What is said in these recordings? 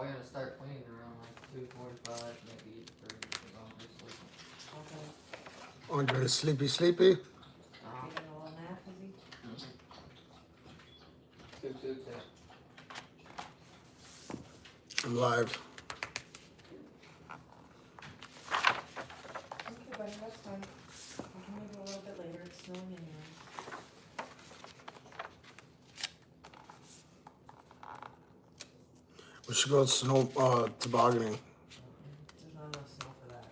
probably gonna start cleaning around like 2:45, maybe 3 because I'm just sleeping. Okay. Andre, sleepy. Taking a little nap, is he? Two. I'm live. Okay, buddy, that's fine. We can leave it a little bit later. It's snowing anyway. We should go tobogganing. There's not enough snow for that.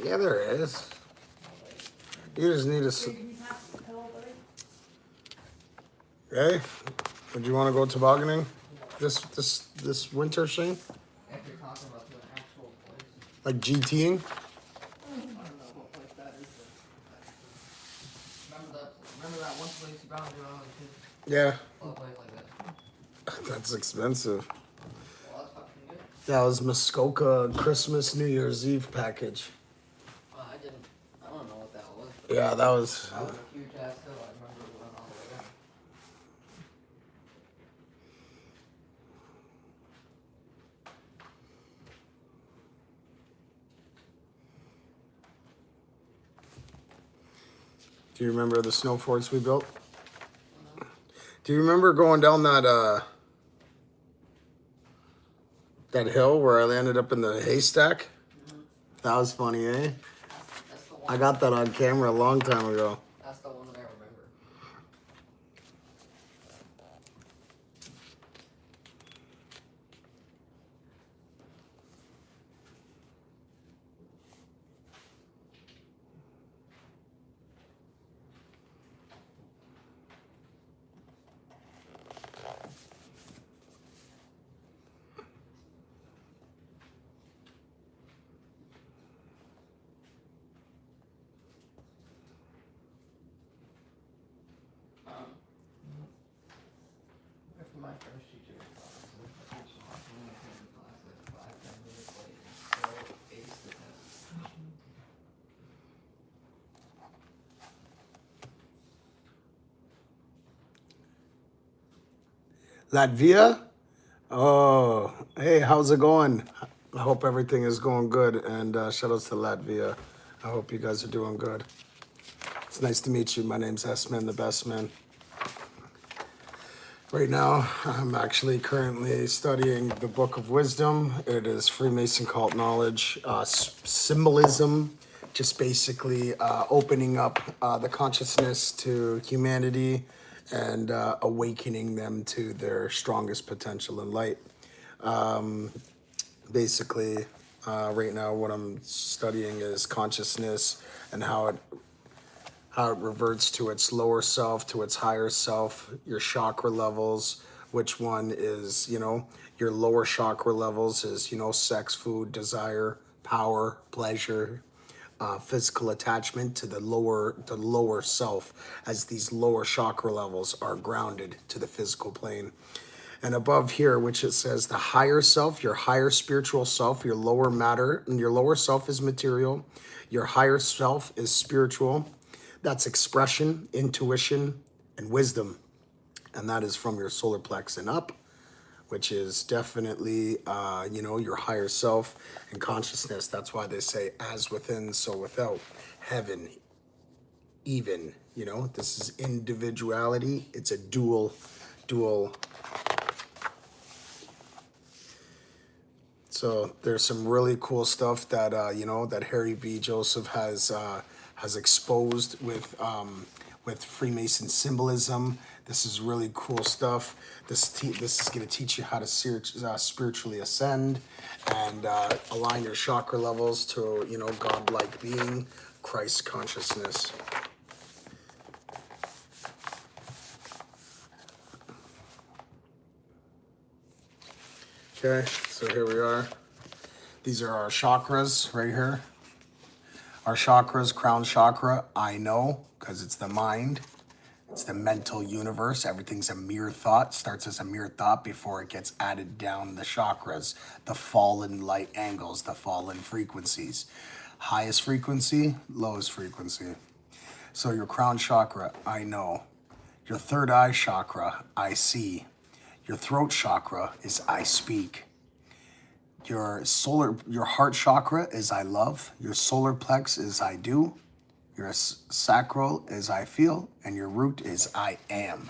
Yeah, there is. You just need a. Can you pass the pillow, buddy? Hey, would you want to go tobogganing this winter, Shane? If you're talking about to an actual place, Like GTing? I don't know what place that is. Remember that one place you brought me around? Yeah. A place like that. That's expensive. Well, that's fucking good. That was Muskoka Christmas New Year's Eve package. I don't know what that was. Yeah, that was. That was a huge ass hill. I remember we went all the way down. Do you remember the snow forts we built? Do you remember going down that hill where I landed up in the haystack? That was funny, eh? That's the one. I got that on camera a long time ago. That's the one that I remember. If my first teacher was awesome, I teach them off when I came to class like 5-10 minutes late and still aced the test. Latvia? Oh, hey, how's it going? I hope everything is going good, and shout outs to Latvia. I hope you guys are doing good. It's nice to meet you. My name's SMan Da Best Man. Right now, I'm actually currently studying the Book of Wisdom. It is Freemason cult knowledge, symbolism, just basically opening up the consciousness to humanity and awakening them to their strongest potential in light. Basically, right now what I'm studying is consciousness and how it reverts to its lower self, to its higher self, your chakra levels, which one is, your lower chakra levels is, sex, food, desire, power, pleasure, physical attachment to the lower self, as these lower chakra levels are grounded to the physical plane. And above here, which it says the higher self, your higher spiritual self, your lower matter, and your lower self is material, your higher self is spiritual. That's expression, intuition, and wisdom. And that is from your solar plex and up, which is definitely, your higher self and consciousness. That's why they say, as within, so without. Heaven, even, this is individuality. It's a dual. So there's some really cool stuff that, that Harry B. Joseph has exposed with Freemason symbolism. This is really cool stuff. This is going to teach you how to spiritually ascend and align your chakra levels to, God-like being, Christ consciousness. Okay, so here we are. These are our chakras right here. Our chakras, crown chakra, I know, because it's the mind. It's the mental universe. Everything's a mere thought. Starts as a mere thought before it gets added down the chakras, the fallen light angles, the fallen frequencies. Highest frequency, lowest frequency. So your crown chakra, I know. Your third eye chakra, I see. Your throat chakra is I speak. Your heart chakra is I love. Your solar plex is I do. Your sacral is I feel. And your root is I am.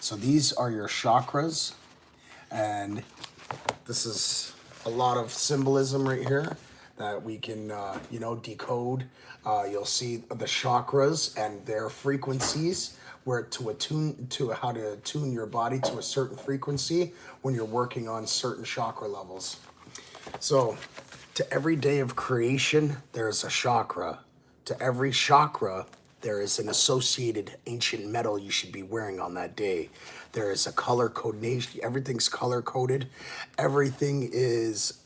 So these are your chakras. And this is a lot of symbolism right here that we can, decode. You'll see the chakras and their frequencies, where to how to attune your body to a certain frequency when you're working on certain chakra levels. So, to every day of creation, there's a chakra. To every chakra, there is an associated ancient metal you should be wearing on that day. There is a color coordination. Everything's color coded. Everything is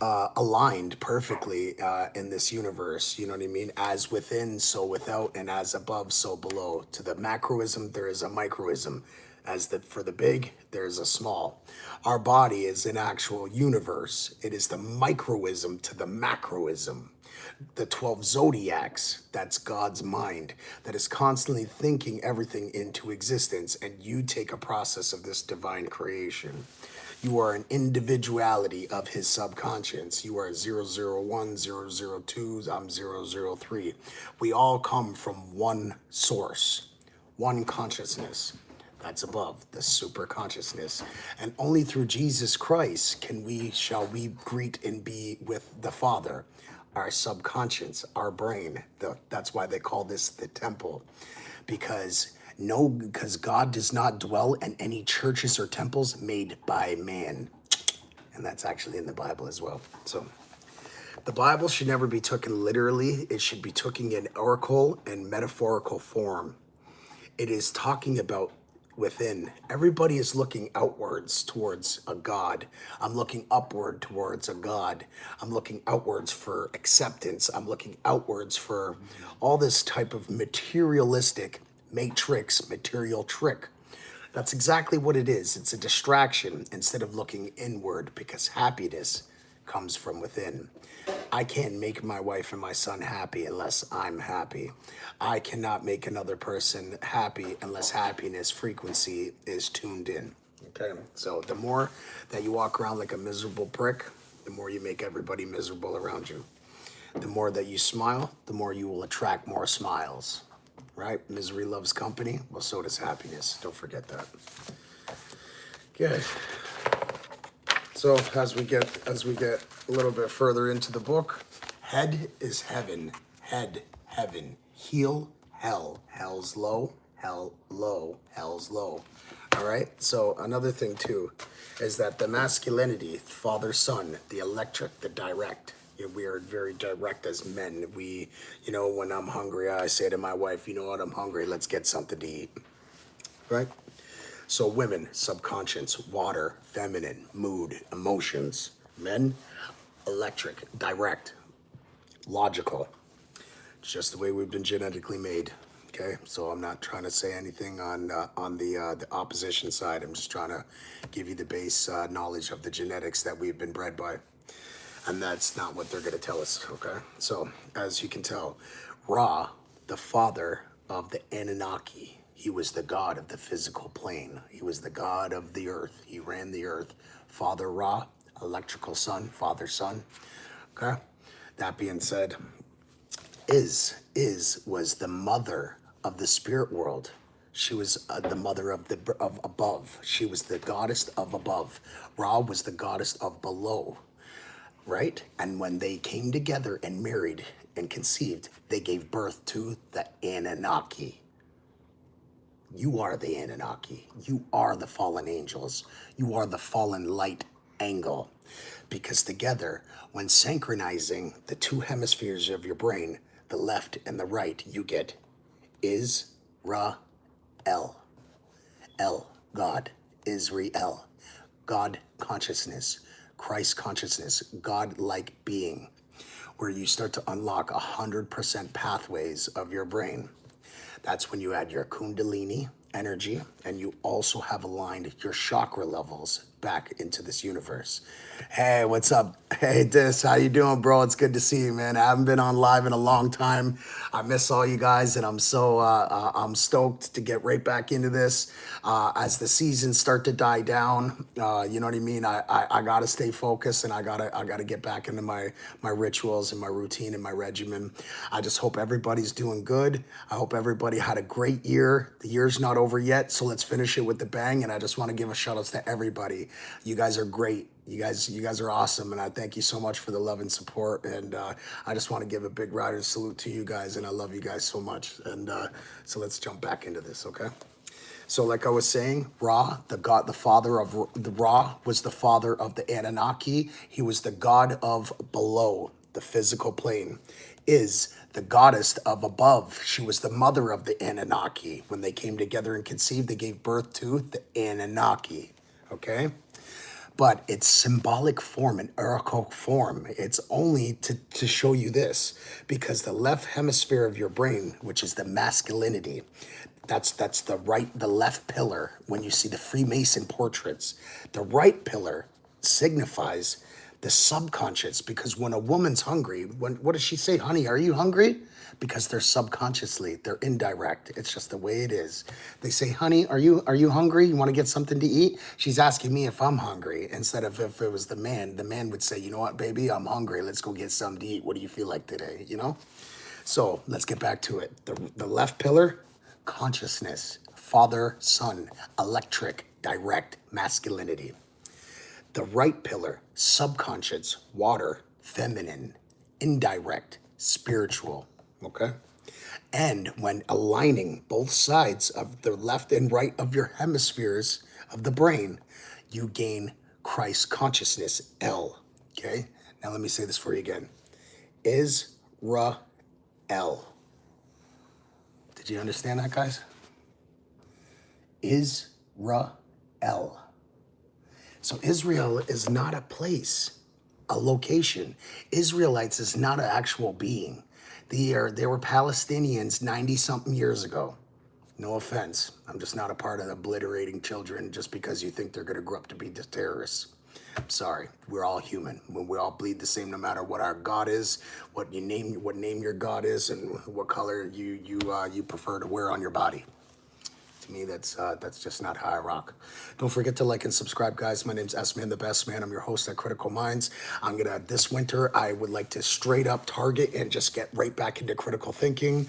aligned perfectly in this universe. You know what I mean? As within, so without, and as above, so below. To the macroism, there is a microism. For the big, there's a small. Our body is an actual universe. It is the microism to the macroism. The 12 zodiacs, that's God's mind, that is constantly thinking everything into existence, and you take a process of this divine creation. You are an individuality of his subconscious. You are 001, 002, I'm 003. We all come from one source, one consciousness. That's above, the super consciousness. And only through Jesus Christ shall we greet and be with the Father. Our subconscious, our brain. That's why they call this the temple. Because God does not dwell in any churches or temples made by man. And that's actually in the Bible as well. So the Bible should never be taken literally. It should be taken in oracle and metaphorical form. It is talking about within. Everybody is looking outwards towards a God. I'm looking upward towards a God. I'm looking outwards for acceptance. I'm looking outwards for all this type of materialistic material trick. That's exactly what it is. It's a distraction instead of looking inward, because happiness comes from within. I can't make my wife and my son happy unless I'm happy. I cannot make another person happy unless happiness frequency is tuned in. Okay, so the more that you walk around like a miserable prick, the more you make everybody miserable around you. The more that you smile, the more you will attract more smiles. Right? Misery loves company. Well, so does happiness. Don't forget that. Good. So as we get a little bit further into the book, head is heaven, head heaven, heel hell, hell's low, hell low, hell's low. All right. So another thing too is that the masculinity, father son, the electric, the direct. We are very direct as men. When I'm hungry, I say to my wife, you know what, I'm hungry. Let's get something to eat. Right. So women, subconscious, water, feminine, mood, emotions. Men, electric, direct, logical. It's just the way we've been genetically made. Okay, so I'm not trying to say anything on the opposition side. I'm just trying to give you the base knowledge of the genetics that we've been bred by. And that's not what they're going to tell us, okay? So, as you can tell, Ra, the father of the Anunnaki, he was the god of the physical plane. He was the god of the earth. He ran the earth. Father Ra, electrical sun, father sun, okay? That being said, Is was the mother of the spirit world. She was the mother of above. She was the goddess of above. Ra was the goddess of below. Right? And when they came together and married and conceived, they gave birth to the Anunnaki. You are the Anunnaki. You are the fallen angels. You are the fallen light angle. Because together, when synchronizing the two hemispheres of your brain, the left and the right, you get Is-Ra-El. El, God. Israel. God consciousness. Christ consciousness, God-like being, where you start to unlock 100% pathways of your brain. That's when you add your Kundalini energy, and you also have aligned your chakra levels back into this universe. Hey, what's up? Hey, Dis, how you doing, bro? It's good to see you, man. I haven't been on live in a long time. I miss all you guys, and I'm so I'm stoked to get right back into this. As the seasons start to die down, you know what I mean. I gotta stay focused, and I gotta get back into my rituals and my routine and my regimen. I just hope everybody's doing good. I hope everybody had a great year. The year's not over yet, so let's finish it with the bang. And I just want to give a shout out to everybody. You guys are great. You guys are awesome, and I thank you so much for the love and support. And I just want to give a big rider salute to you guys, and I love you guys so much. And so let's jump back into this, okay? So, like I was saying, Ra, the father of the Ra, was the father of the Anunnaki. He was the god of below, the physical plane. Is the goddess of above. She was the mother of the Anunnaki. When they came together and conceived, they gave birth to the Anunnaki. Okay? But it's symbolic form, an oracle form. It's only to show you this, because the left hemisphere of your brain, which is the masculinity, that's the left pillar. When you see the Freemason portraits, the right pillar signifies the subconscious, because when a woman's hungry, what does she say? Honey, are you hungry? Because they're subconsciously, they're indirect. It's just the way it is. They say, honey, are you hungry? You want to get something to eat? She's asking me if I'm hungry, instead of if it was the man would say, you know what, baby, I'm hungry. Let's go get something to eat. What do you feel like today? You know? So let's get back to it. The left pillar, consciousness, father, son, electric, direct, masculinity. The right pillar, subconscious, water, feminine, indirect, spiritual, okay? And when aligning both sides of the left and right of your hemispheres of the brain, you gain Christ consciousness, L, okay? Now let me say this for you again. Israel. Did you understand that, guys? Israel. So Israel is not a place, a location. Israelites is not an actual being. They were Palestinians 90-something years ago. No offense. I'm just not a part of obliterating children just because you think they're going to grow up to be the terrorists. I'm sorry. We're all human. We all bleed the same, no matter what our God is, what name your God is, and what color you prefer to wear on your body. To me, that's just not how I rock. Don't forget to like and subscribe, guys. My name's SMan Da Best Man. I'm your host at Critical Minds. This winter, I would like to straight up target and just get right back into critical thinking,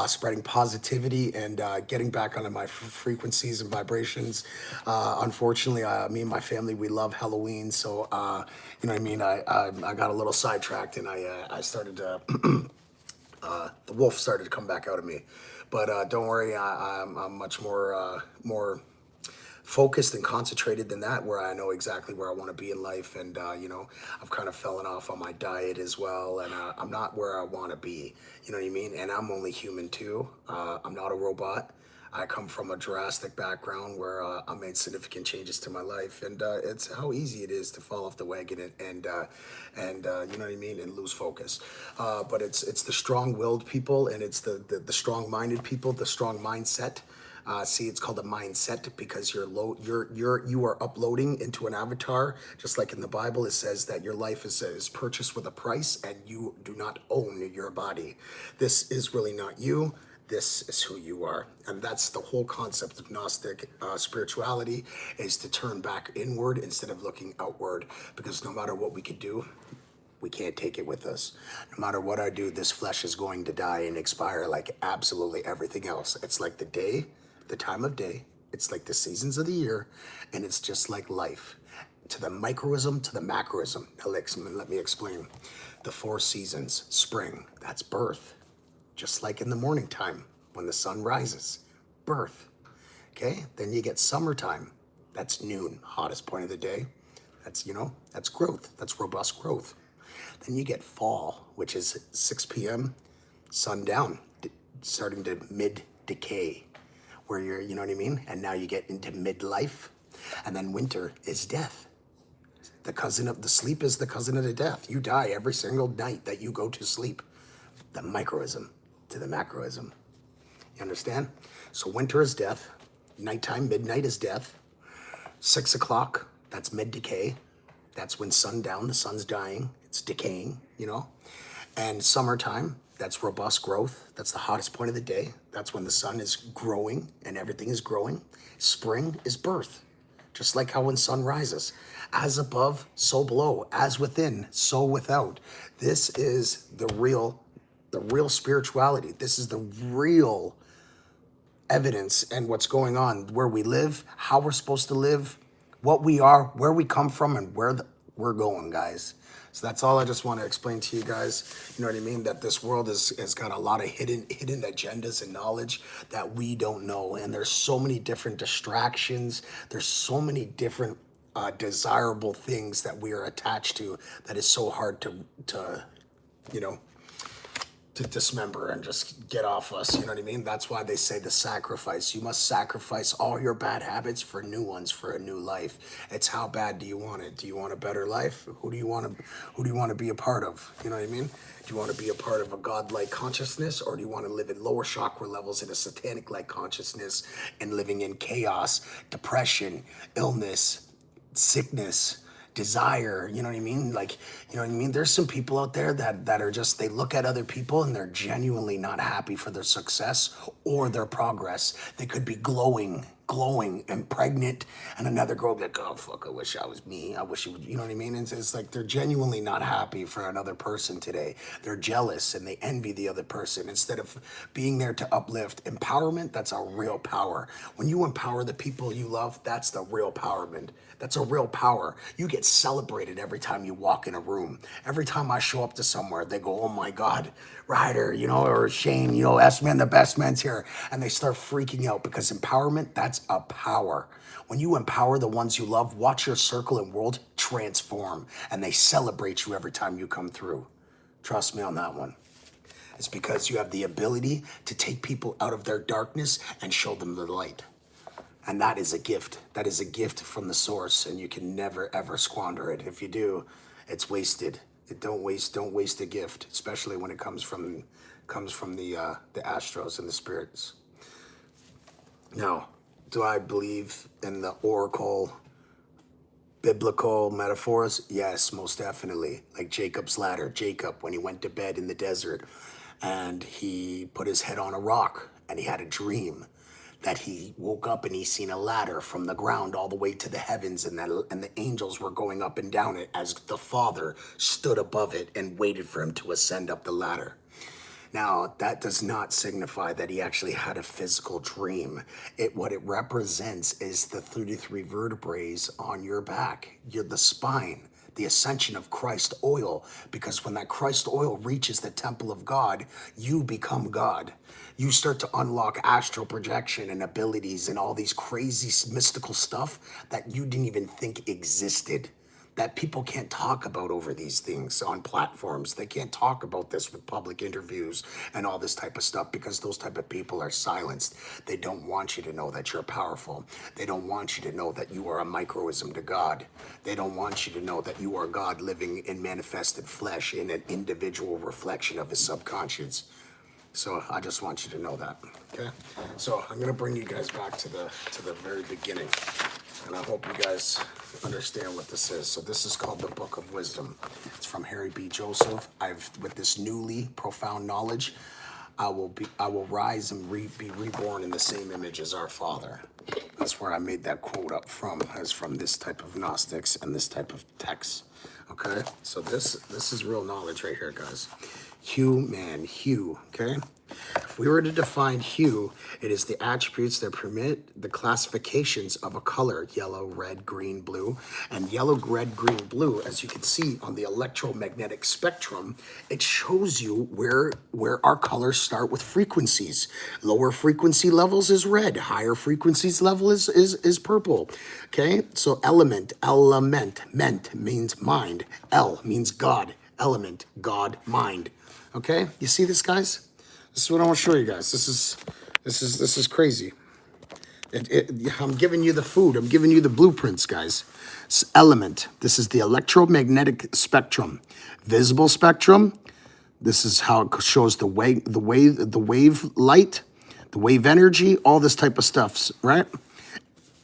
spreading positivity, and getting back onto my frequencies and vibrations. Unfortunately, me and my family, we love Halloween, so you know what I mean. I got a little sidetracked, and I started to. The wolf started to come back out of me. But don't worry, I'm much more focused and concentrated than that, where I know exactly where I want to be in life. And, you know, I've kind of fallen off on my diet as well. And I'm not where I want to be, you know what I mean? And I'm only human too. I'm not a robot. I come from a drastic background where I made significant changes to my life, and it's how easy it is to fall off the wagon and you know what I mean, and lose focus. But it's the strong-willed people, and it's the strong-minded people, the strong mindset. See, it's called a mindset because you are uploading into an avatar, just like in the Bible. It says that your life is purchased with a price, and you do not own your body. This is really not you. This is who you are. And that's the whole concept of Gnostic spirituality, is to turn back inward instead of looking outward. Because no matter what we could do, we can't take it with us. No matter what I do, this flesh is going to die and expire like absolutely everything else. It's like the day, the time of day. It's like the seasons of the year. And it's just like life. To the microism, to the macroism. Now let me explain. The 4 seasons. Spring, that's birth. Just like in the morning time when the sun rises, birth. Okay, then you get summertime. That's noon, hottest point of the day. That's, you know, that's growth. That's robust growth. Then you get fall, which is 6 p.m. sundown, starting to mid-decay, where you're, you know what I mean? And now you get into midlife. And then winter is death. The sleep is the cousin of the death. You die every single night that you go to sleep. The microism to the macroism. You understand? So winter is death. Nighttime, midnight is death. 6 o'clock, That's mid-decay. That's when sundown, the sun's dying, it's decaying, you know? And summertime, that's robust growth. That's the hottest point of the day. That's when the sun is growing and everything is growing. Spring is birth, just like how when sun rises. As above, so below. As within, so without. This is the real spirituality. This is the real evidence and what's going on, where we live, how we're supposed to live, what we are, where we come from, and we're going, guys. So that's all I just want to explain to you guys. You know what I mean? That this world has got a lot of hidden agendas and knowledge that we don't know. And there's so many different distractions. There's so many different desirable things that we are attached to that is so hard to you know, to dismember and just get off us, you know what I mean? That's why they say the sacrifice. You must sacrifice all your bad habits for new ones, for a new life. It's how bad do you want it? Do you want a better life? Who do you want to be a part of? You know what I mean? Do you want to be a part of a godlike consciousness, or do you want to live at lower chakra levels in a satanic-like consciousness and living in chaos, depression, illness, sickness, desire, you know what I mean? Like, you know what I mean? There's some people out there that are just, they look at other people and they're genuinely not happy for their success or their progress. They could be glowing and pregnant, and another girl be like, oh fuck, I wish I was me. I wish it would, you know what I mean? It's like they're genuinely not happy for another person today. They're jealous and they envy the other person instead of being there to uplift. Empowerment, that's a real power. When you empower the people you love, that's the real empowerment. That's a real power. You get celebrated every time you walk in a room. Every time I show up to somewhere, they go, oh my God, Ryder, you know, or Shane, you know, SMan Da Best Man's here. And they start freaking out because empowerment, that's a power. When you empower the ones you love, watch your circle and world transform. And they celebrate you every time you come through. Trust me on that one. It's because you have the ability to take people out of their darkness and show them the light. And that is a gift. That is a gift from the source, and you can never ever squander it. If you do, it's wasted. Don't waste a gift, especially when it comes from the astros and the spirits. Now, do I believe in the oracle, biblical metaphors? Yes, most definitely. Like Jacob's ladder. Jacob, when he went to bed in the desert, and he put his head on a rock, and he had a dream that he woke up and he seen a ladder from the ground all the way to the heavens, and the angels were going up and down it as the Father stood above it and waited for him to ascend up the ladder. Now, that does not signify that he actually had a physical dream. What it represents is the 33 vertebrae on your back, the spine, the ascension of Christ oil, because when that Christ oil reaches the temple of God, you become God. You start to unlock astral projection and abilities and all these crazy mystical stuff that you didn't even think existed, that people can't talk about over these things on platforms. They can't talk about this with public interviews and all this type of stuff because those type of people are silenced. They don't want you to know that you're powerful. They don't want you to know that you are a microism to God. They don't want you to know that you are God living in manifested flesh in an individual reflection of his subconscious. So I just want you to know that, okay? So I'm gonna bring you guys back to the very beginning, and I hope you guys understand what this is. So this is called the Book of Wisdom. It's from Harry B. Joseph. With this newly profound knowledge, I will rise and be reborn in the same image as our Father. That's where I made that quote up from, as from this type of Gnostics and this type of text. Okay, so this is real knowledge right here, guys. Hue, okay? If we were to define hue, it is the attributes that permit the classifications of a color: yellow, red, green, blue. And yellow, red, green, blue, as you can see on the electromagnetic spectrum, it shows you where our colors start with frequencies. Lower frequency levels is red, higher frequencies level is purple. Okay, so element ment means mind. El means God. Element, God, mind. Okay, you see this, guys? This is what I want to show you guys. This is crazy. I'm giving you the food. I'm giving you the blueprints, guys. Element. This is the electromagnetic spectrum. Visible spectrum. This is how it shows the wave light, the wave energy, all this type of stuff, right?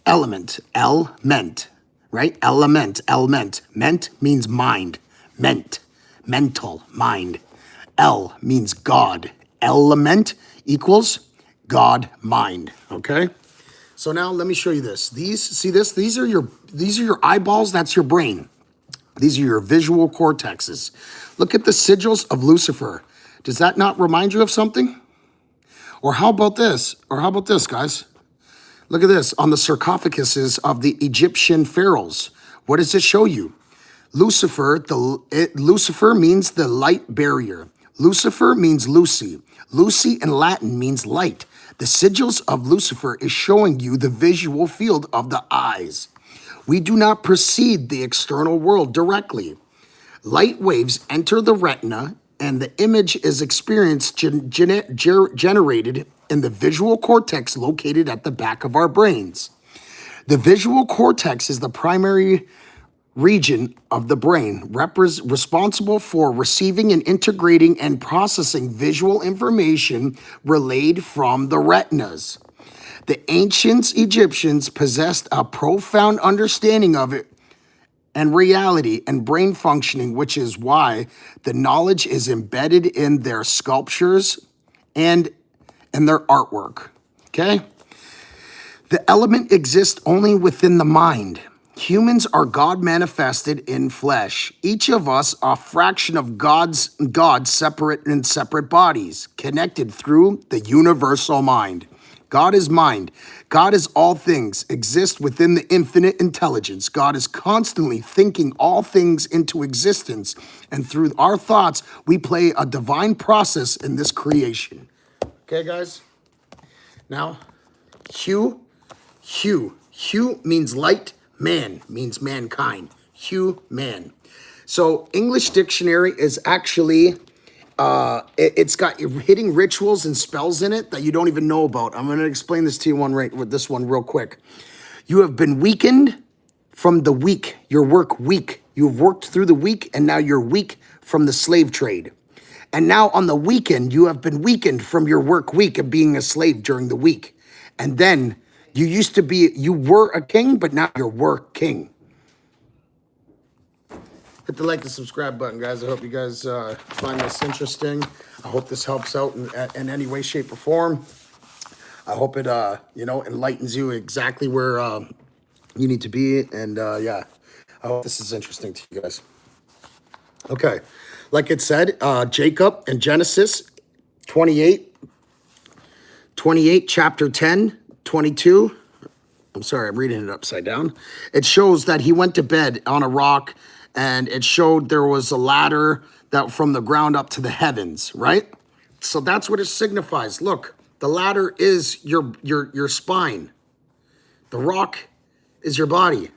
Element. Element. right? Element, element. Ment means mind. Ment, mental, mind. El means God. Element equals God, mind, okay? So now let me show you this. See this? These are your eyeballs, that's your brain. These are your visual cortexes. Look at the sigils of Lucifer. Does that not remind you of something? Or how about this? Or how about this, guys? Look at this on the sarcophaguses of the Egyptian pharaohs. What does it show you? Lucifer, Lucifer means the light barrier. Lucifer means Lucy. Lucy in Latin means light. The sigils of Lucifer is showing you the visual field of the eyes. We do not perceive the external world directly. Light waves enter the retina, and the image is experienced generated in the visual cortex located at the back of our brains. The visual cortex is the primary region of the brain responsible for receiving and integrating and processing visual information relayed from the retinas. The ancient Egyptians possessed a profound understanding of it and reality and brain functioning, which is why the knowledge is embedded in their sculptures and in their artwork. Okay? The element exists only within the mind. Humans are God manifested in flesh. Each of us are a fraction of God separate in separate bodies, connected through the universal mind. God is mind. God is all things, exist within the infinite intelligence. God is constantly thinking all things into existence, and through our thoughts, we play a divine process in this creation. Okay, guys? Now, Hugh means light, man means mankind. Hugh, man. So English dictionary is actually, it's got hitting rituals and spells in it that you don't even know about. I'm going to explain this to you with this one real quick. You have been weakened from the week, your work week. You've worked through the week, and now you're weak from the slave trade. And now on the weekend, you have been weakened from your work week of being a slave during the week. And then you were a king, but now you're work king. Hit the like and subscribe button, guys. I hope you guys find this interesting. I hope this helps out in any way, shape, or form. I hope it, enlightens you exactly where you need to be. And yeah, I hope this is interesting to you guys. Okay, like it said, Jacob in Genesis 28, chapter 10, 22. I'm sorry, I'm reading it upside down. It shows that he went to bed on a rock, and it showed there was a ladder that from the ground up to the heavens, right? So that's what it signifies. Look, the ladder is your spine. The rock is your body.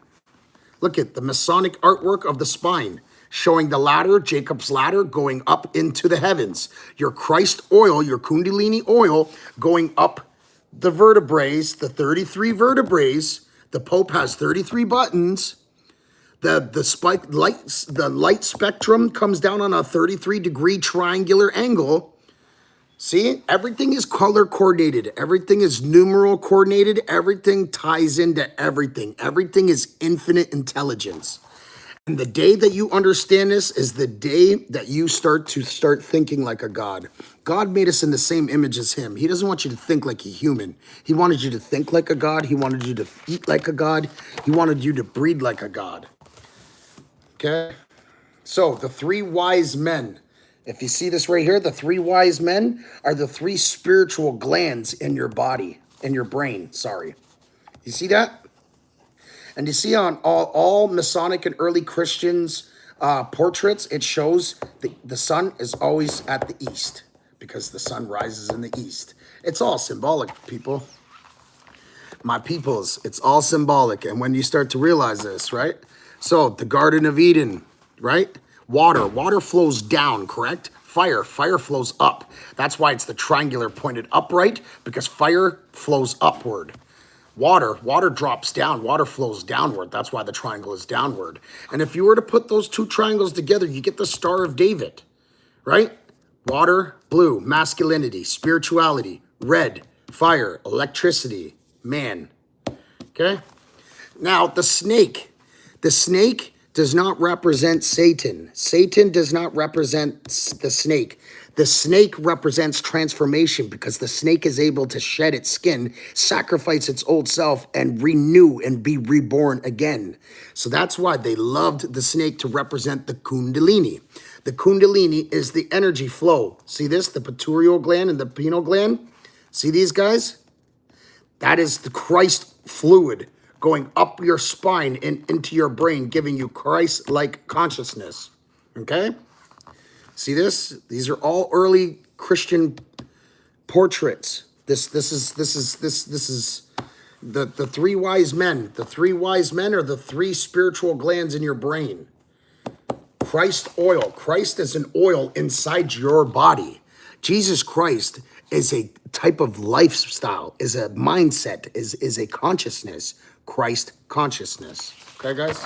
Look at the Masonic artwork of the spine, showing the ladder, Jacob's ladder, going up into the heavens. Your Christ oil, your Kundalini oil, going up the vertebrae, the 33 vertebrae. The Pope has 33 buttons. The light spectrum comes down on a 33-degree triangular angle. See, everything is color coordinated. Everything is numeral coordinated. Everything ties into everything. Everything is infinite intelligence. And the day that you understand this is the day that you start thinking like a God. God made us in the same image as him. He doesn't want you to think like a human. He wanted you to think like a God. He wanted you to eat like a God. He wanted you to breed like a God. Okay? So the three wise men. If you see this right here, the three wise men are the three spiritual glands in your body, in your brain, sorry. You see that? And you see on all Masonic and early Christians portraits, it shows the sun is always at the east because the sun rises in the east. It's all symbolic, people. My peoples, it's all symbolic. And when you start to realize this, right? So the Garden of Eden, right? Water flows down, correct? Fire flows up. That's why it's the triangular pointed upright, because fire flows upward. Water drops down, water flows downward. That's why the triangle is downward. And if you were to put those two triangles together, you get the Star of David, right? Water, blue, masculinity, spirituality, red, fire, electricity, man. Okay? Now, the snake The snake does not represent Satan. Satan does not represent the snake. The snake represents transformation because the snake is able to shed its skin, sacrifice its old self, and renew and be reborn again. So that's why they loved the snake to represent the kundalini. The kundalini is the energy flow. See this? The pituitary gland and the pineal gland? See these guys? That is the Christ fluid going up your spine and into your brain, giving you Christ-like consciousness. Okay? See this? These are all early Christian portraits. This is the three wise men. The three wise men are the three spiritual glands in your brain. Christ oil. Christ is an oil inside your body. Jesus Christ is a type of lifestyle, is a mindset, is a consciousness. Christ consciousness. Okay, guys?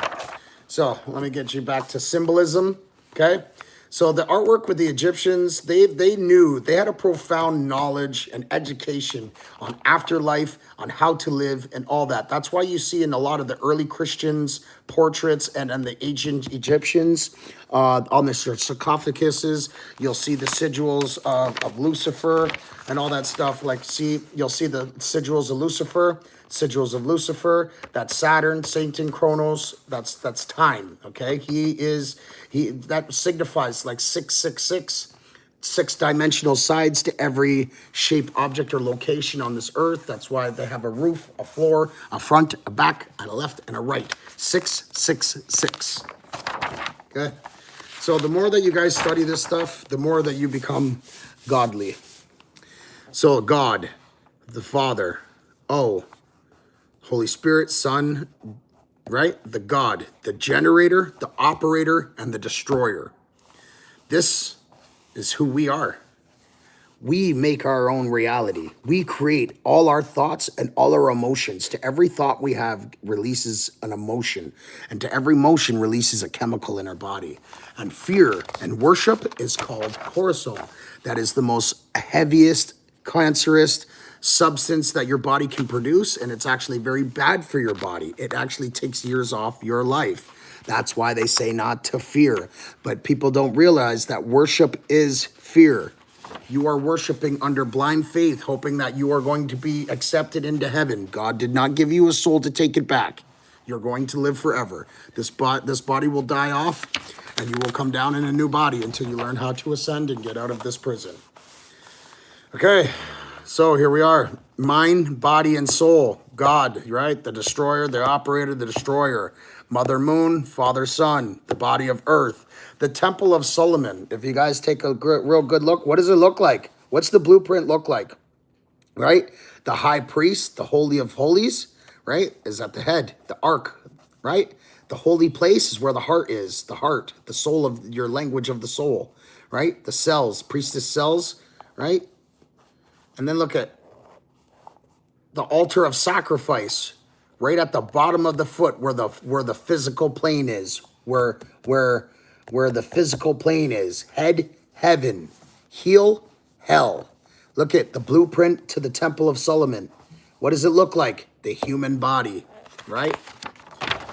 So let me get you back to symbolism. Okay? So the artwork with the Egyptians, they knew, they had a profound knowledge and education on afterlife, on how to live and all that. That's why you see in a lot of the early Christians' portraits and the ancient Egyptians, on the sarcophaguses, you'll see the sigils of Lucifer and all that stuff. Like, you'll see the sigils of Lucifer. Sigils of Lucifer, that's Saturn, Satan, Chronos, that's time, okay? That signifies like 666, 6-dimensional sides to every shape, object, or location on this earth. That's why they have a roof, a floor, a front, a back, and a left, and a right. 666, okay? So the more that you guys study this stuff, the more that you become godly. So God, the Father, Holy Spirit, Son, right? The God, the generator, the operator, and the destroyer. This is who we are. We make our own reality. We create all our thoughts and all our emotions. To every thought we have releases an emotion, and to every emotion releases a chemical in our body. And fear and worship is called cortisol. That is the most heaviest, cancerous substance that your body can produce, and it's actually very bad for your body. It actually takes years off your life. That's why they say not to fear. But people don't realize that worship is fear. You are worshiping under blind faith, hoping that you are going to be accepted into heaven. God did not give you a soul to take it back. You're going to live forever. This body will die off, and you will come down in a new body until you learn how to ascend and get out of this prison. Okay. So here we are, mind, body, and soul. God, right? The destroyer, the operator, the destroyer. Mother Moon, Father Sun, the body of Earth. The Temple of Solomon. If you guys take a real good look, what does it look like? What's the blueprint look like? Right? The high priest, the Holy of Holies, right, is at the head. The ark, right? The holy place is where the heart is. The heart, the soul of your language of the soul, right? The cells, priestess cells, right? And then look at the altar of sacrifice, right at the bottom of the foot, where the physical plane is, where the physical plane is. Head, heaven. Heel, hell. Look at the blueprint to the Temple of Solomon. What does it look like? The human body, right?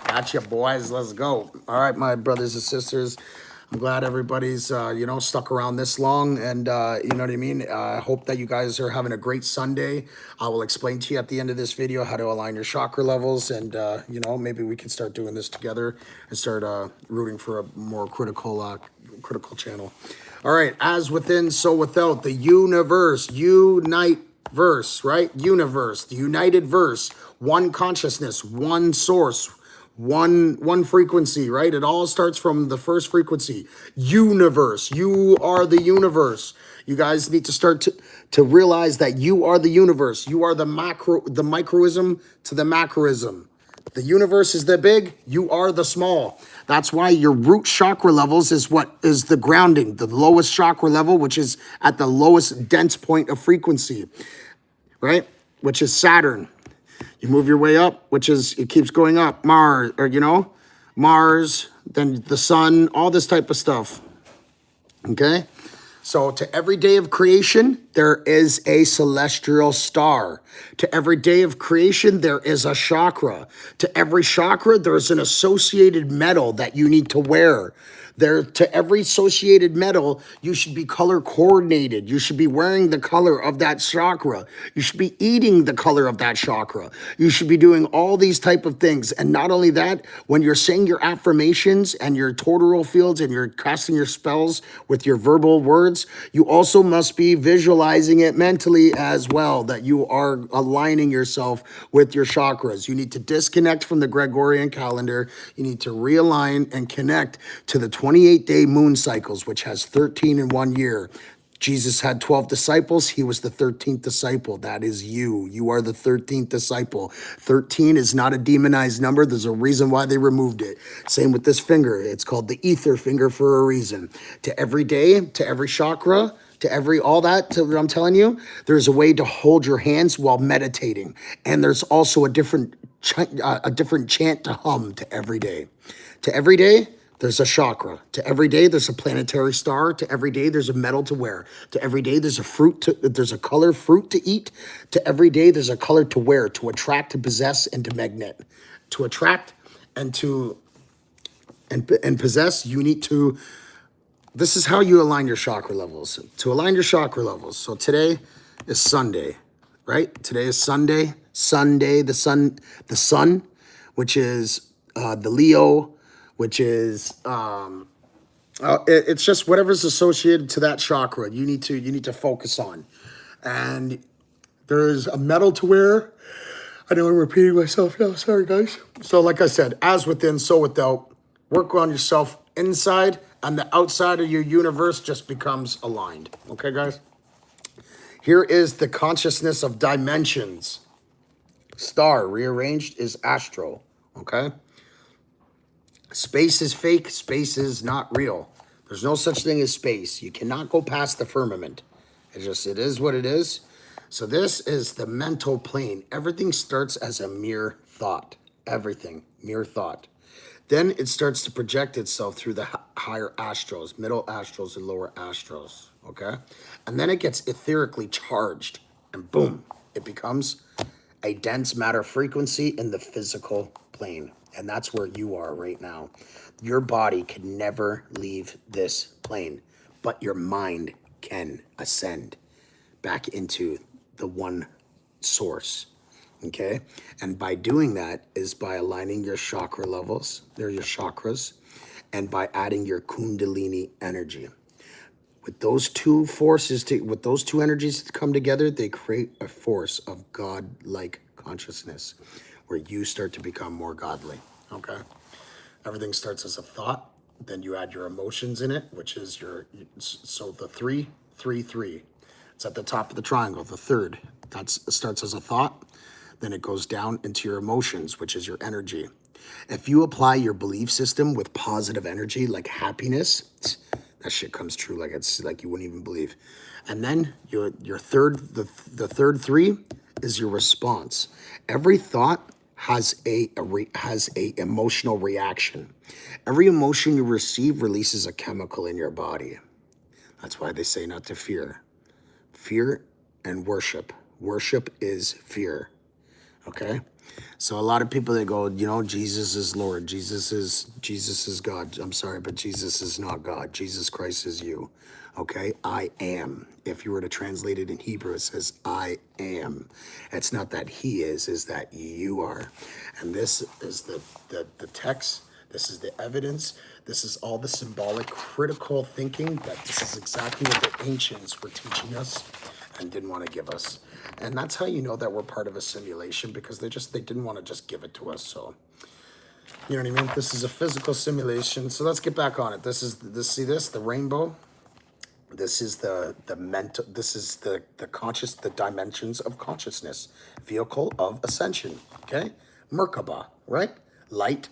Gotcha, boys. Let's go. All right, my brothers and sisters. I'm glad everybody's, stuck around this long, and you know what I mean? I hope that you guys are having a great Sunday. I will explain to you at the end of this video how to align your chakra levels, and, maybe we can start doing this together and start rooting for a more critical channel. All right, as within, so without, the universe, unite verse, right? Universe, the united verse, one consciousness, one source, one frequency, right? It all starts from the first frequency. Universe. You are the universe. You guys need to start to realize that you are the universe. You are the microism to the macroism. The universe is the big, you are the small. That's why your root chakra levels is what is the grounding, the lowest chakra level, which is at the lowest dense point of frequency, right? Which is Saturn. You move your way up, it keeps going up. Mars, then the sun, all this type of stuff. Okay? So to every day of creation, there is a celestial star. To every day of creation, there is a chakra. To every chakra, there's an associated metal that you need to wear. There, to every associated metal, you should be color coordinated. You should be wearing the color of that chakra. You should be eating the color of that chakra. You should be doing all these type of things. And not only that, when you're saying your affirmations and your total fields and you're casting your spells with your verbal words, you also must be visualizing it mentally as well, that you are aligning yourself with your chakras. You need to disconnect from the Gregorian calendar. You need to realign and connect to the 28-day moon cycles, which has 13 in 1 year. Jesus had 12 disciples. He was the 13th disciple. That is you. You are the 13th disciple. 13 is not a demonized number. There's a reason why they removed it. Same with this finger. It's called the ether finger for a reason. To every day, to every chakra, to every all that, I'm telling you, there's a way to hold your hands while meditating. And there's also a different chant to hum to every day. To every day, there's a chakra. To every day, there's a planetary star. To every day, there's a metal to wear. To every day, there's a color fruit to eat. To every day, there's a color to wear, to attract, to possess, and to magnet. To attract and and possess, you need to. This is how you align your chakra levels. To align your chakra levels. So today is Sunday, right? Today is Sunday. Sunday, the sun, which is the Leo, which is it's just whatever's associated to that chakra. You need to focus on, and there's a metal to wear. I know I'm repeating myself now. Sorry, guys. So, like I said, as within, so without. Work on yourself inside, and the outside of your universe just becomes aligned. Okay, guys? Here is the consciousness of dimensions. Star rearranged is astro. Okay? Space is fake. Space is not real. There's no such thing as space. You cannot go past the firmament. It is what it is. So this is the mental plane. Everything starts as a mere thought. Everything, mere thought. Then it starts to project itself through the higher astros, middle astros, and lower astros, okay? And then it gets etherically charged, and boom, it becomes a dense matter frequency in the physical plane. And that's where you are right now. Your body can never leave this plane, but your mind can ascend back into the one source. Okay, and by doing that is by aligning your chakra levels, they're your chakras, and by adding your kundalini energy. With those two with those two energies to come together, they create a force of God-like consciousness, where you start to become more godly. Okay, everything starts as a thought, then you add your emotions in it, which is so the 3, 3, 3. It's at the top of the triangle, the third. That starts as a thought. Then it goes down into your emotions, which is your energy. If you apply your belief system with positive energy, like happiness, that shit comes true like it's like you wouldn't even believe. And then your third, the third 3 is your response. Every thought has a emotional reaction. Every emotion you receive releases a chemical in your body. That's why they say not to fear. Fear and worship. Worship is fear. Okay, so a lot of people, they go, Jesus is Lord, Jesus is God. I'm sorry, but Jesus is not God. Jesus Christ is you. Okay, I am. If you were to translate it in Hebrew, it says I am. It's not that he is that you are. And this is the text. This is the evidence. This is all the symbolic, critical thinking that this is exactly what the ancients were teaching us and didn't want to give us. And that's how you know that we're part of a simulation, because they didn't want to just give it to us. So, you know what I mean? This is a physical simulation. So let's get back on it. The rainbow. This is the mental, this is the dimensions of consciousness, vehicle of ascension, okay? Merkaba, right? Light,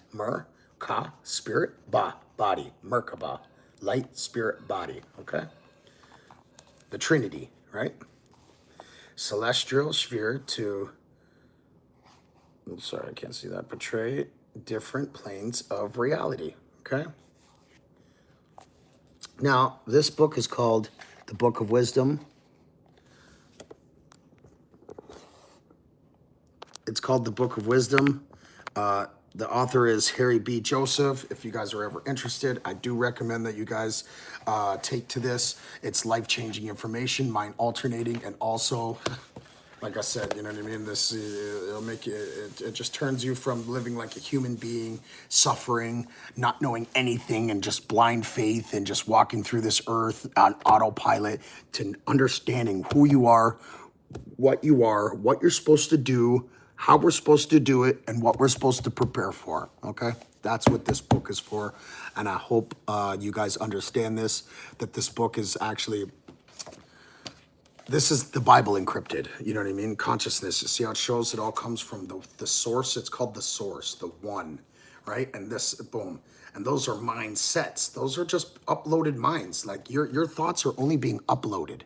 ka, spirit, body, Merkaba, light, spirit, body, okay? The Trinity, right? Celestial sphere to, I'm sorry, I can't see that, portray different planes of reality, okay? Now, this book is called the Book of Wisdom. It's called the Book of Wisdom. The author is Harry B. Joseph. If you guys are ever interested, I do recommend that you guys take to this. It's life-changing information, mind alternating, and also, like I said, you know what I mean? This it'll make you. It just turns you from living like a human being, suffering, not knowing anything, and just blind faith, and just walking through this earth on autopilot, to understanding who you are, what you're supposed to do, how we're supposed to do it, and what we're supposed to prepare for, okay? That's what this book is for, and I hope you guys understand this, that this book is actually, this is the Bible encrypted, you know what I mean? Consciousness, you see how it shows it all comes from the source? It's called the source, the one, right? And this, boom. And those are mindsets. Those are just uploaded minds. Like your thoughts are only being uploaded.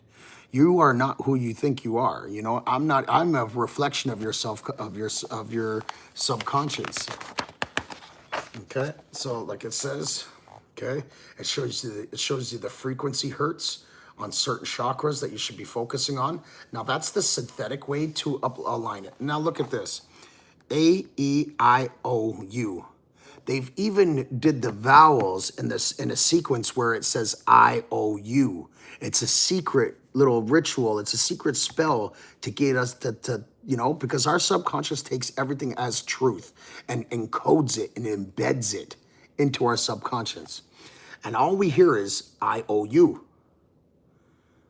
You are not who you think you are. You know, I'm a reflection of yourself, of your subconscious. Okay, so like it says, okay, it shows you the frequency hertz on certain chakras that you should be focusing on. Now that's the synthetic way to align it. Now look at this, A-E-I-O-U. They've even did the vowels in a sequence where it says I-O-U. It's a secret little ritual. It's a secret spell to get us to you know, because our subconscious takes everything as truth and encodes it and embeds it into our subconscious. And all we hear is I-O-U,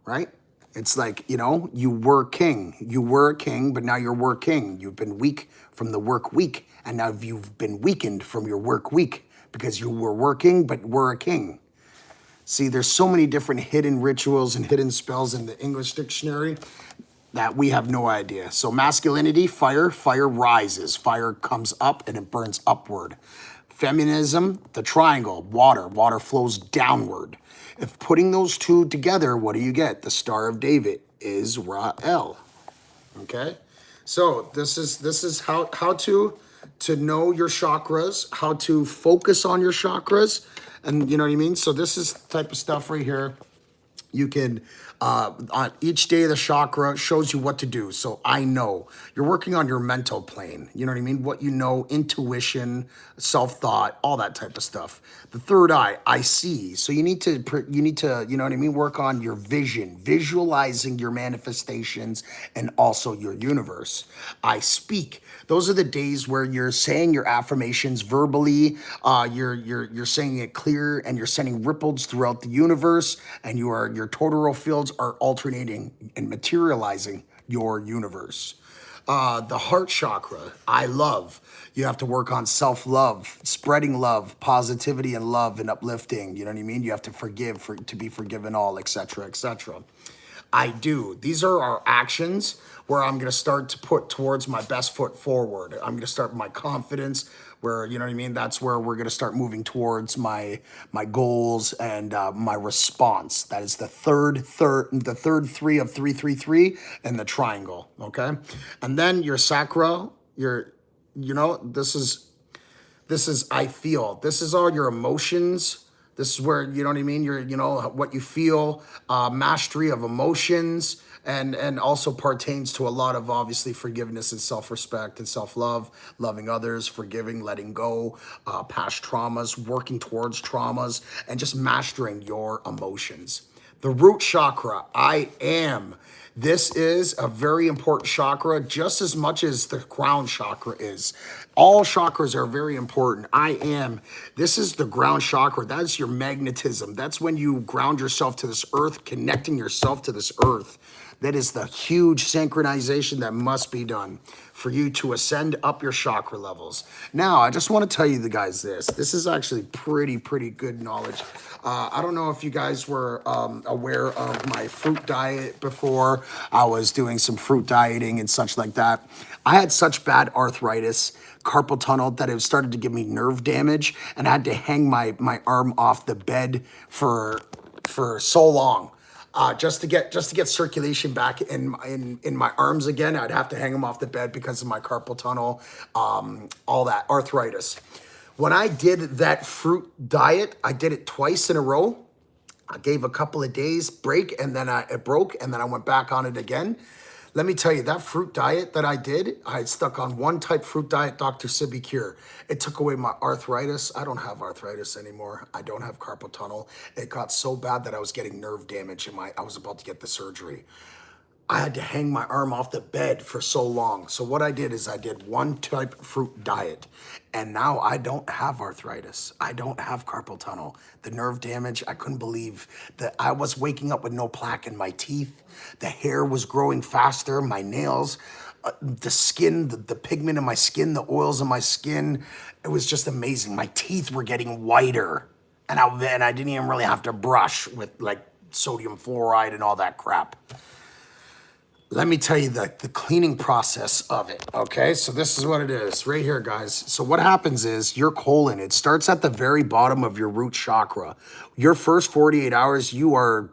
right? It's like, you know, you were king. You were a king, but now you're working. You've been weak from the work week, and now you've been weakened from your work week because you were working, but were a king. See, there's so many different hidden rituals and hidden spells in the English dictionary that we have no idea. So masculinity, fire rises. Fire comes up and it burns upward. Feminism, the triangle, water flows downward. If putting those two together, what do you get? The Star of David, Israel. Okay? So this is how to know your chakras, how to focus on your chakras, and you know what I mean? So this is the type of stuff right here. You can, on each day of the chakra shows you what to do. So I know you're working on your mental plane. You know what I mean? What you know, intuition, self-thought, all that type of stuff. The third eye, I see. So you need to, you know what I mean? Work on your vision, visualizing your manifestations and also your universe. I speak. Those are the days where you're saying your affirmations verbally. You're saying it clear, and you're sending ripples throughout the universe, and your toroidal fields are alternating and materializing your universe. The heart chakra, I love. You have to work on self-love, spreading love, positivity and love and uplifting. You know what I mean? You have to forgive to be forgiven all, etc., etc. I do. These are our actions where I'm going to start to put towards my best foot forward. I'm going to start my confidence where, you know what I mean? That's where we're going to start moving towards my goals and my response. That is the third three of 333 and the triangle. Okay. And then your sacra, you know, this is I feel. This is all your emotions. This is where, you know what I mean? You know, what you feel, mastery of emotions, and also pertains to a lot of obviously forgiveness and self-respect and self-love, loving others, forgiving, letting go, past traumas, working towards traumas, and just mastering your emotions. The root chakra, I am. This is a very important chakra, just as much as the crown chakra is. All chakras are very important. I am. This is the ground chakra. That is your magnetism. That's when you ground yourself to this earth, connecting yourself to this earth. That is the huge synchronization that must be done for you to ascend up your chakra levels. Now, I just want to tell you guys this. This is actually pretty good knowledge. I don't know if you guys were aware of my fruit diet before. I was doing some fruit dieting and such like that. I had such bad arthritis, carpal tunnel, that it started to give me nerve damage, and I had to hang my arm off the bed for so long. Just to get circulation back in my arms again, I'd have to hang them off the bed because of my carpal tunnel, all that arthritis. When I did that fruit diet, I did it twice in a row. I gave a couple of days break and then it broke and then I went back on it again. Let me tell you, that fruit diet that I did, I had stuck on one type fruit diet, Dr. Sibi Cure. It took away my arthritis. I don't have arthritis anymore. I don't have carpal tunnel. It got so bad that I was getting nerve damage and I was about to get the surgery. I had to hang my arm off the bed for so long. So what I did is I did one type fruit diet and now I don't have arthritis. I don't have carpal tunnel. The nerve damage, I couldn't believe that I was waking up with no plaque in my teeth. The hair was growing faster, my nails, the skin, the pigment in my skin, the oils in my skin. It was just amazing. My teeth were getting whiter and I didn't even really have to brush with like sodium fluoride and all that crap. Let me tell you the cleaning process of it, okay? So this is what it is, right here, guys. So what happens is your colon, it starts at the very bottom of your root chakra. Your first 48 hours, you are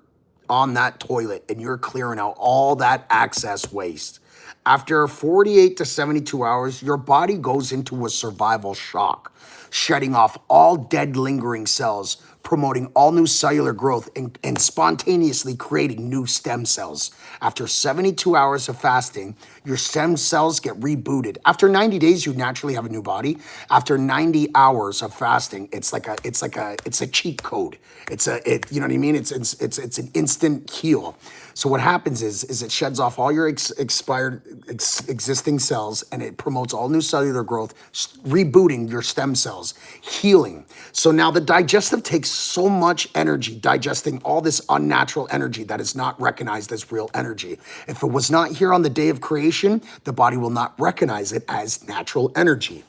on that toilet and you're clearing out all that excess waste. After 48 to 72 hours, your body goes into a survival shock, shutting off all dead lingering cells, promoting all new cellular growth and spontaneously creating new stem cells. After 72 hours of fasting, your stem cells get rebooted. After 90 days, you naturally have a new body. After 90 hours of fasting, it's a cheat code. You know what I mean? It's an instant heal. So what happens is it sheds off all your existing cells and it promotes all new cellular growth, rebooting your stem cells, healing. So now the digestive takes so much energy digesting all this unnatural energy that is not recognized as real energy. If it was not here on the day of creation, the body will not recognize it as natural energy.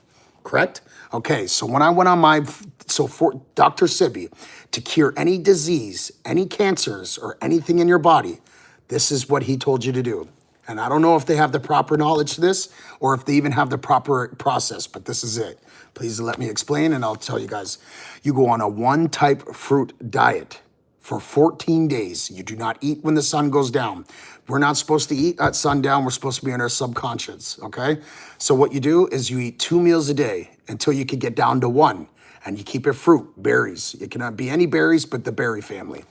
Correct? Okay, so when I went on for Dr. Sibi, to cure any disease, any cancers, or anything in your body, this is what he told you to do. And I don't know if they have the proper knowledge to this or if they even have the proper process, but this is it. Please let me explain and I'll tell you guys. You go on a one type fruit diet for 14 days. You do not eat when the sun goes down. We're not supposed to eat at sundown. We're supposed to be in our subconscious, okay? So what you do is you eat 2 meals a day until you can get down to one. And you keep it fruit, berries. It cannot be any berries but the berry family.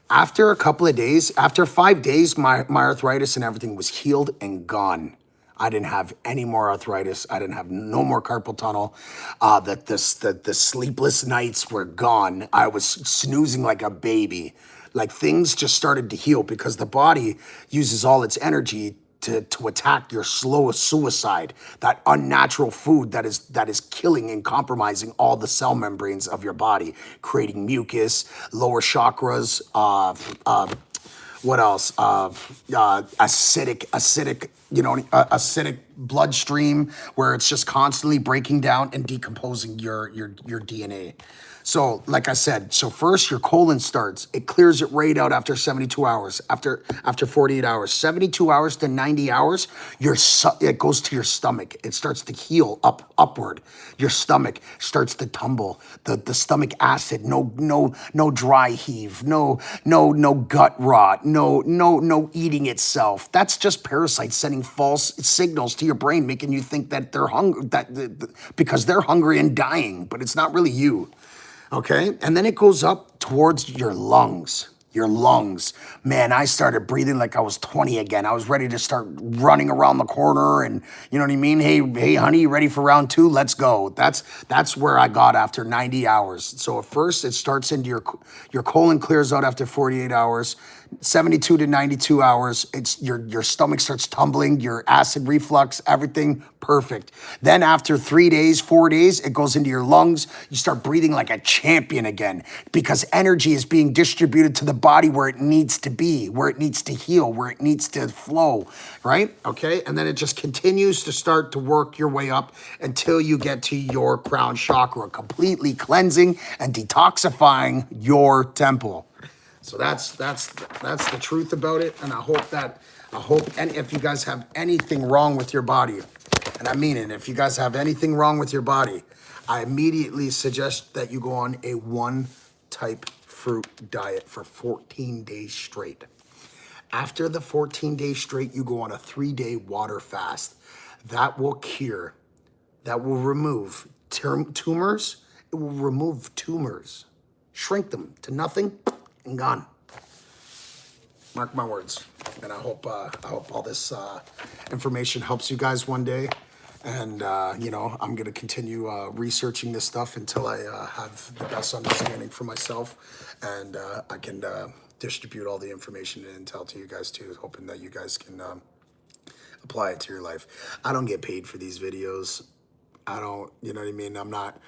After a couple of days, after 5 days, my arthritis and everything was healed and gone. I didn't have any more arthritis. I didn't have no more carpal tunnel. The sleepless nights were gone. I was snoozing like a baby. Like things just started to heal because the body uses all its energy to attack your slowest suicide, that unnatural food that is killing and compromising all the cell membranes of your body, creating mucus, lower chakras, what else? Acidic, acidic bloodstream where it's just constantly breaking down and decomposing your DNA. So, like I said, so first your colon starts. It clears it right out after 72 hours, after 48 hours. 72 hours to 90 hours, it goes to your stomach. It starts to heal upward. Your stomach starts to tumble. The stomach acid, no dry heave, no gut rot, no eating itself. That's just parasites sending false signals to your brain, making you think that they're hungry, because they're hungry and dying, but it's not really you. Okay, and then it goes up towards your lungs. Your lungs. Man, I started breathing like I was 20 again. I was ready to start running around the corner and, you know what I mean? Hey, honey, you ready for round 2? Let's go. That's where I got after 90 hours. So at first it starts into your colon clears out after 48 hours. 72 to 92 hours, it's your stomach starts tumbling, your acid reflux, everything perfect. Then after 3 days, 4 days, it goes into your lungs. You start breathing like a champion again because energy is being distributed to the body where it needs to be, where it needs to heal, where it needs to flow, right? Okay, and then it just continues to start to work your way up until you get to your crown chakra, completely cleansing and detoxifying your temple. So that's the truth about it, and I hope and if you guys have anything wrong with your body, and I mean it, if you guys have anything wrong with your body, I immediately suggest that you go on a one type fruit diet for 14 days straight. After the 14 days straight, you go on a 3-day water fast. That will remove tumors. It will remove tumors. shrink them to nothing and gone. Mark my words. And I hope all this information helps you guys one day. And, you know, I'm going to continue researching this stuff until I have the best understanding for myself. And I can distribute all the information and intel to you guys too, hoping that you guys can apply it to your life. I don't get paid for these videos. I don't, you know what I mean? I'm not,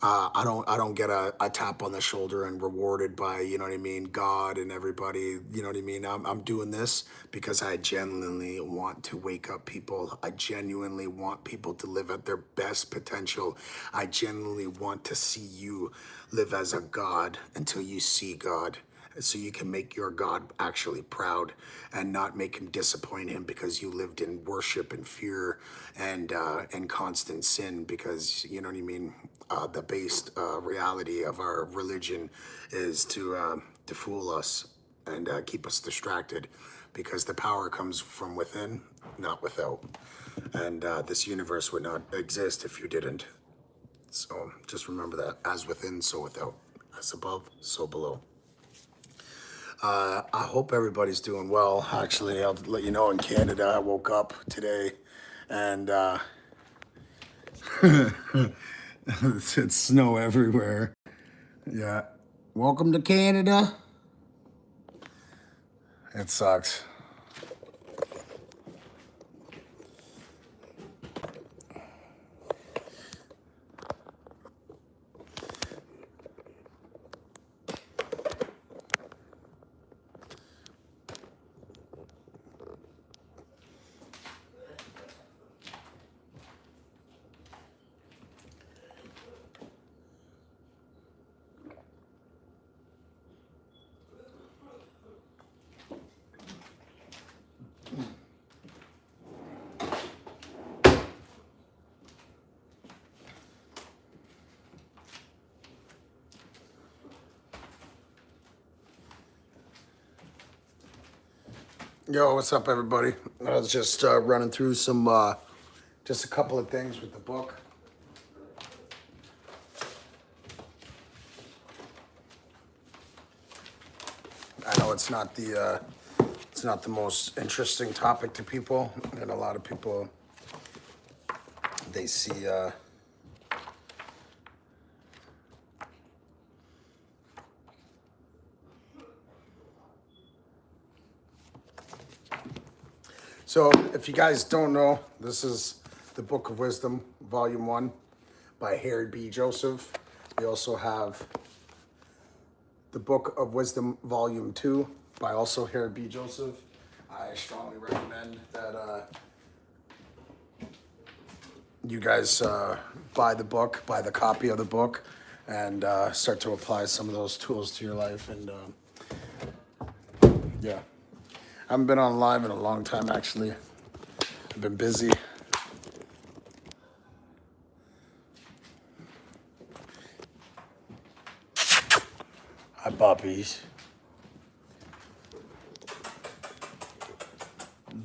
I don't get a tap on the shoulder and rewarded by, you know what I mean, God and everybody, you know what I mean? I'm doing this because I genuinely want to wake up people. I genuinely want people to live at their best potential. I genuinely want to see you live as a God until you see God, so you can make your God actually proud and not make him disappoint him because you lived in worship and fear and constant sin, because, you know what I mean, the base reality of our religion is to fool us and keep us distracted, because the power comes from within, not without. And this universe would not exist if you didn't. So just remember that, as within, so without, as above, so below. I hope everybody's doing well. Actually, I'll let you know, in Canada, I woke up today and it's snow everywhere. Yeah. Welcome to Canada. It sucks. Yo, what's up, everybody? I was just running through some, just a couple of things with the book. I know it's not the most interesting topic to people, and a lot of people, they see so if you guys don't know, this is the Book of Wisdom, Volume 1 by Harry B. Joseph. We also have the Book of Wisdom, Volume 2 by also Harry B. Joseph. I strongly recommend that you guys buy the book, buy the copy of the book, and start to apply some of those tools to your life. And yeah. I haven't been on live in a long time, actually. I've been busy. Hi, puppies.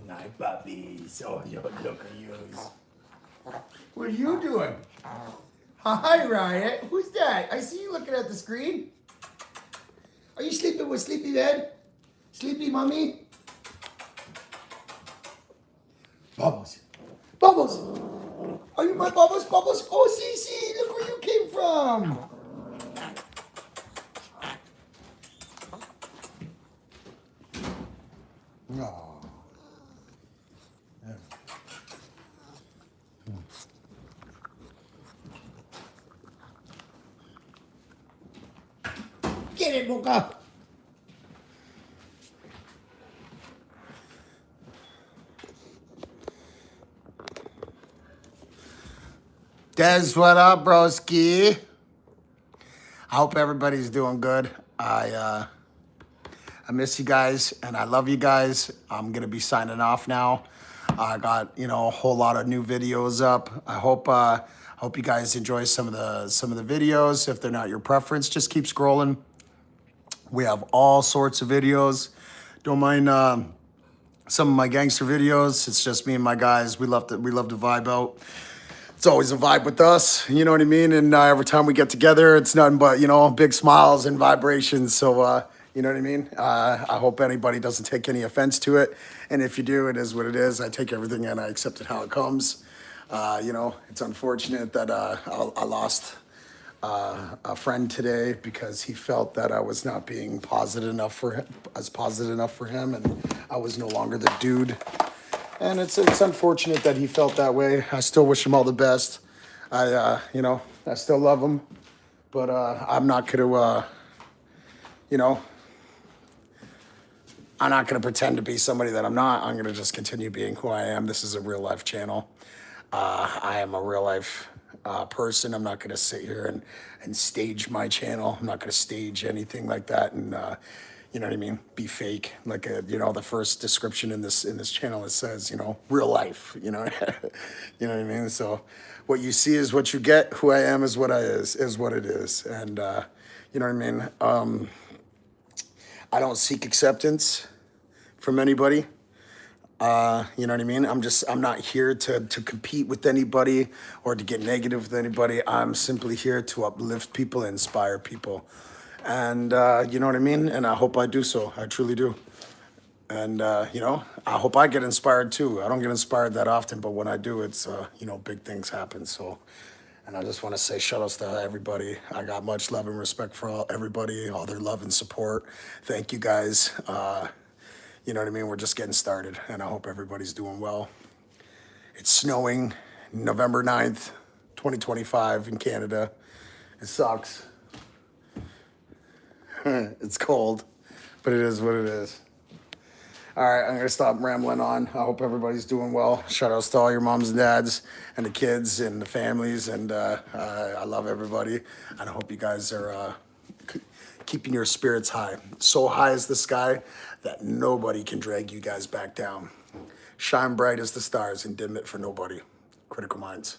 Hi, puppies. Oh, yo, look at you. What are you doing? Hi, Riot. Who's that? I see you looking at the screen. Are you sleeping with Sleepy Bed? Sleepy Mommy? Bubbles. Bubbles! Are you my Bubbles? Bubbles? Oh, see, look where you came from! Oh. Get it, Mocha! Des, what up, broski? I hope everybody's doing good. I miss you guys, and I love you guys. I'm gonna be signing off now. I got, you know, a whole lot of new videos up. I hope you guys enjoy some of the videos. If they're not your preference, just keep scrolling. We have all sorts of videos. Don't mind some of my gangster videos. It's just me and my guys. We love to vibe out. it's always a vibe with us, you know what I mean? And every time we get together, it's nothing but, big smiles and vibrations. So, you know what I mean? I hope anybody doesn't take any offense to it. And if you do, it is what it is. I take everything and I accept it how it comes. It's unfortunate that I lost a friend today because he felt that I was not being positive enough for him, and I was no longer the dude. And it's unfortunate that he felt that way. I still wish him all the best. I still love him, but I'm not gonna, I'm not gonna pretend to be somebody that I'm not. I'm gonna just continue being who I am. This is a real life channel. I am a real life person. I'm not gonna sit here and stage my channel. I'm not gonna stage anything like that, and you know what I mean, be fake. Like the first description in this channel, it says, real life. You know what I mean. So what you see is what you get. Who I am is what it is, and you know what I mean. I don't seek acceptance from anybody. You know what I mean? I'm not here to compete with anybody or to get negative with anybody. I'm simply here to uplift people, inspire people. And, you know what I mean? And I hope I do so. I truly do. And, I hope I get inspired too. I don't get inspired that often, but when I do, it's, big things happen. So, and I just want to say shout outs to everybody. I got much love and respect for everybody, all their love and support. Thank you guys. You know what I mean? We're just getting started, and I hope everybody's doing well. It's snowing November 9th, 2025 in Canada. It sucks. It's cold, but it is what it is. All right, I'm going to stop rambling on. I hope everybody's doing well. Shout outs to all your moms and dads and the kids and the families, and I love everybody. And I hope you guys are keeping your spirits high. So high as the sky that nobody can drag you guys back down. Shine bright as the stars and dim it for nobody. Critical Minds.